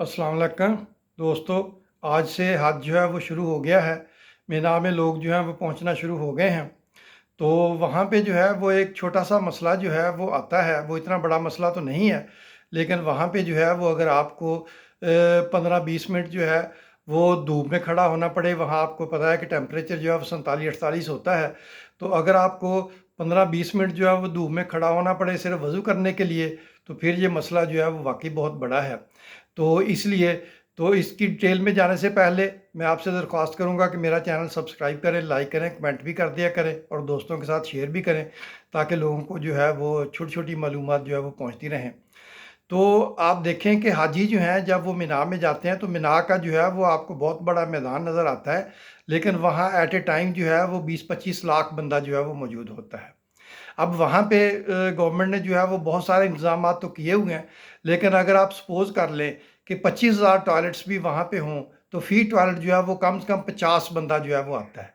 अस्सलाम वालेकुम दोस्तों। आज से हज जो है वो शुरू हो गया है। मिना में लोग जो हैं वो पहुंचना शुरू हो गए हैं। तो वहाँ पे जो है वो एक छोटा सा मसला जो है वो आता है। वो इतना बड़ा मसला तो नहीं है, लेकिन वहाँ पे जो है वो अगर आपको 15-20 मिनट जो है वो धूप में खड़ा होना पड़े। वहाँ आपको पता है कि टेम्परेचर जो है वो 47-48 होता है। तो अगर आपको 15-20 मिनट जो है वो धूप में खड़ा होना पड़े सिर्फ वज़ू करने के लिए, तो फिर ये मसला जो है वो वाकई बहुत बड़ा है। तो इसलिए इसकी डिटेल में जाने से पहले मैं आपसे दरख्वास्त करूंगा कि मेरा चैनल सब्सक्राइब करें, लाइक करें, कमेंट भी कर दिया करें और दोस्तों के साथ शेयर भी करें, ताकि लोगों को जो है वो छोटी छोटी मालूमात जो है वो पहुंचती रहें। तो आप देखें कि हाजी जो हैं जब वो मिना में जाते हैं तो मिना का जो है वो आपको बहुत बड़ा मैदान नज़र आता है, लेकिन वहाँ एट ए टाइम जो है वो 20-25 लाख बंदा जो है वो मौजूद होता है। अब वहाँ पे गवर्नमेंट ने जो है वो बहुत सारे इंतजाम तो किए हुए हैं, लेकिन अगर आप सपोज़ कर लें कि 25,000 टॉयलेट्स भी वहाँ पे हों, तो फ़ी टॉयलेट जो है वो कम से कम 50 बंदा जो है वो आता है।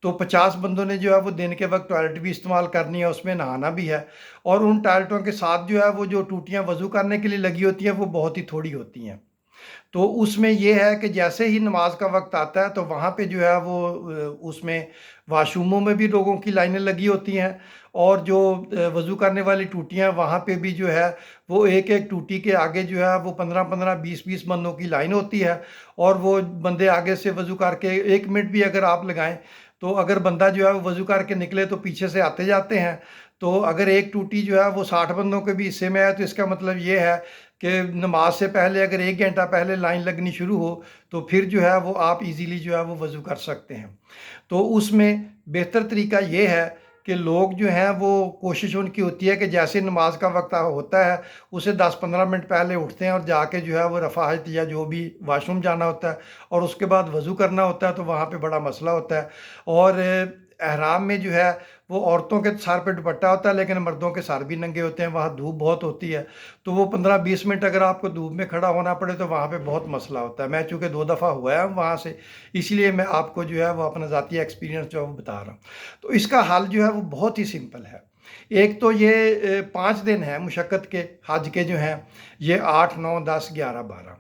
तो 50 बंदों ने जो है वो दिन के वक्त टॉयलेट भी इस्तेमाल करनी है, उसमें नहाना भी है। और उन टॉयलेटों के साथ जो है वो जो टूटियाँ वज़ू करने के लिए लगी होती हैं वो बहुत ही थोड़ी होती हैं। तो उसमें ये है कि जैसे ही नमाज का वक्त आता है तो वहाँ पे जो है वो उसमें वाशरूमों में भी लोगों की लाइनें लगी होती हैं। और जो वज़ू करने वाली टूटियाँ वहाँ पे भी जो है वो एक एक टूटी के आगे जो है वो 15-15 20-20 बंदों की लाइन होती है। और वो बंदे आगे से वज़ू करके 1 मिनट भी अगर आप लगाएं, तो अगर बंदा जो है वो वज़ू करके निकले तो पीछे से आते जाते हैं। तो अगर एक टूटी जो है वो 60 बंदों के भी हिस्से में है, तो इसका मतलब ये है कि नमाज से पहले अगर 1 घंटा पहले लाइन लगनी शुरू हो, तो फिर जो है वो आप इजीली जो है वो वज़ू कर सकते हैं। तो उसमें बेहतर तरीका ये है कि लोग जो हैं वो कोशिश उनकी होती है कि जैसे नमाज का वक्त होता है उसे 10-15 मिनट पहले उठते हैं और जाके जो है वो रफ़ाहत या जो भी वाशरूम जाना होता है और उसके बाद वज़ू करना होता है। तो वहाँ पे बड़ा मसला होता है। और एहराम में जो है वो औरतों के सर पे दुपट्टा होता है, लेकिन मर्दों के सर भी नंगे होते हैं। वहाँ धूप बहुत होती है, तो वो 15-20 मिनट अगर आपको धूप में खड़ा होना पड़े तो वहाँ पे बहुत मसला होता है। मैं चूँकि 2 दफ़ा हुआ है वहाँ से, इसलिए मैं आपको जो है वो अपना ज़ाती एक्सपीरियंस जो है वो बता रहा हूँ। तो इसका हल जो है वो बहुत ही सिंपल है। एक तो ये 5 दिन हैं मुशक्क़त के, हज के जो हैं ये 8, 9, 10, 11, 12।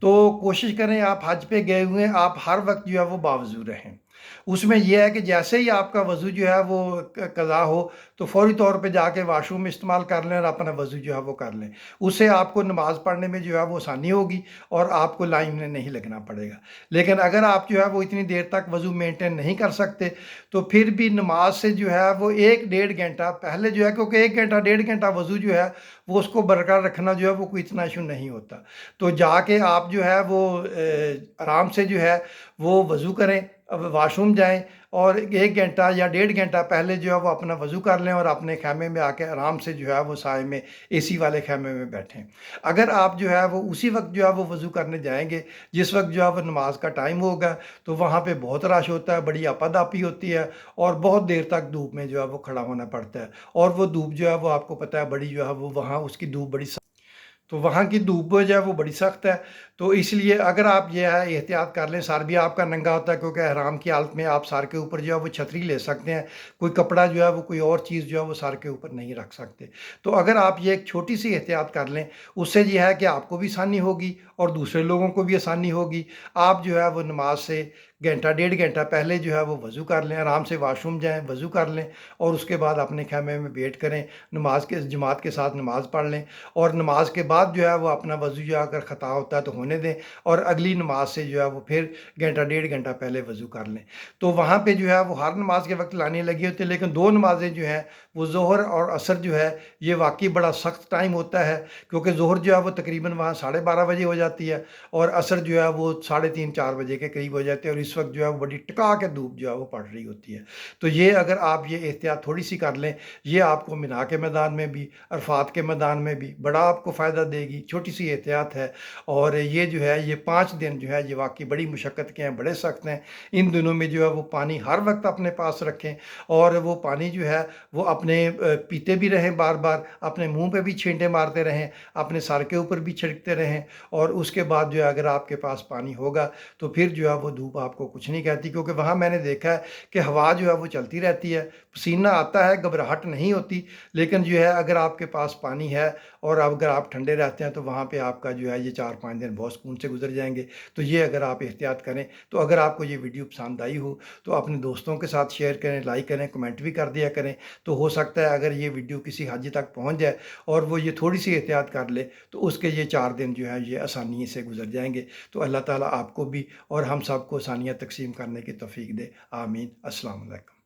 तो कोशिश करें आप हज पे गए हुए हैं, आप हर वक्त जो है वो बावजूद रहें। उसमें यह है कि जैसे ही आपका वज़ू जो है वो क़ज़ा हो, तो फ़ौरी तौर पे जाके वाशरूम इस्तेमाल कर लें और अपना वज़ू जो है वो कर लें। उससे आपको नमाज़ पढ़ने में जो है वो आसानी होगी और आपको लाइन में नहीं लगना पड़ेगा। लेकिन अगर आप जो है वो इतनी देर तक वज़ू मेंटेन नहीं कर सकते, तो फिर भी नमाज से जो है वो 1 डेढ़ घंटा पहले जो है, क्योंकि 1 घंटा डेढ़ घंटा वज़ू जो है वो उसको बरकरार रखना जो है वो कोई इतना इशू नहीं होता। तो जाके आप जो है वो आराम से जो है वो वज़ू करें, अब वाशरूम जाएँ और 1 घंटा या डेढ़ घंटा पहले जो है वो अपना वज़ू कर लें और अपने ख़ैमे में आके आराम से जो है वो साए में एसी वाले ख़ैमे में बैठें। अगर आप जो है वो उसी वक्त जो है वो वज़ू करने जाएँगे जिस वक्त जो है वो नमाज का टाइम होगा, तो वहाँ पे बहुत रश होता है, बड़ी आपाधापी होती है और बहुत देर तक धूप में जो है वो खड़ा होना पड़ता है। और वो धूप जो है वो आपको पता है बड़ी जो है वो वहाँ उसकी धूप बड़ी, तो वहाँ की धूप जो है वो बड़ी सख्त है। तो इसलिए अगर आप ये है एहतियात कर लें, सर भी आपका नंगा होता है क्योंकि एहराम की हालत में आप सर के ऊपर जो है वो छतरी ले सकते हैं। कोई कपड़ा जो है वो कोई और चीज़ जो है वो सर के ऊपर नहीं रख सकते। तो अगर आप ये एक छोटी सी एहतियात कर लें, उससे ये है कि आपको भी आसानी होगी और दूसरे लोगों को भी आसानी होगी। आप जो है वो नमाज से घंटा डेढ़ घंटा पहले जो है वो वज़ू कर लें, आराम से वाशरूम जाएँ, वज़ू कर लें और उसके बाद अपने ख़ैमे में वेट करें, नमाज के जमात के साथ नमाज़ पढ़ लें। और नमाज के बाद जो है वो अपना वज़ू जो अगर ख़ता होता है तो होने दें और अगली नमाज से जो है वो फिर घंटा डेढ़ घंटा पहले वज़ू कर लें। तो वहाँ पे जो है वो हर नमाज के वक्त लाने लगी होती है, लेकिन 2 नमाज़ें जो हैं वो ज़ोहर और असर जो है ये वाक़ई बड़ा सख्त टाइम होता है, क्योंकि ज़ोहर जो है वो तकरीबन वहाँ 12:30 बजे हो जाती है और असर जो है वो 3:30-4 बजे के करीब हो जाती है और इस वक्त जो है वो बड़ी टिका के धूप जो है वो पड़ रही होती है। तो ये अगर आप ये एहतियात थोड़ी सी कर लें, ये आपको मिना के मैदान में भी, अरफात के मैदान में भी बड़ा आपको फ़ायदा देगी। छोटी सी एहतियात है और ये जो है ये 5 दिन जो है ये वाक़ई बड़ी मुशक्क़त के हैं, बड़े सख्त हैं। इन दिनों में जो है वो पानी हर वक्त अपने पास रखें और वो पानी जो है वो अपने पीते भी रहें, बार बार अपने मुंह पे भी छींटे मारते रहें, अपने सर के ऊपर भी छिड़कते रहें। और उसके बाद जो है अगर आपके पास पानी होगा तो फिर जो है वो धूप आपको आपको कुछ नहीं कहती, क्योंकि वहाँ मैंने देखा है कि हवा जो है वो चलती रहती है, पसीना आता है, घबराहट नहीं होती। लेकिन जो है अगर आपके पास पानी है और अगर आप ठंडे रहते हैं तो वहाँ पे आपका जो है ये 4-5 दिन बहुत सुकून से गुजर जाएंगे। तो ये अगर आप एहतियात करें, तो अगर आपको ये वीडियो पसंद आई हो तो अपने दोस्तों के साथ शेयर करें, लाइक करें, कमेंट भी कर दिया करें। तो हो सकता है अगर ये वीडियो किसी हाजी तक पहुँच जाए और वो ये थोड़ी सी एहतियात कर ले तो उसके ये 4 दिन जो है ये आसानी से गुजर जाएंगे। तो अल्लाह ताला आपको भी और हम सबको आसानियाँ तकसीम करने की तौफीक दे। आमीन। अस्सलाम वालेकुम।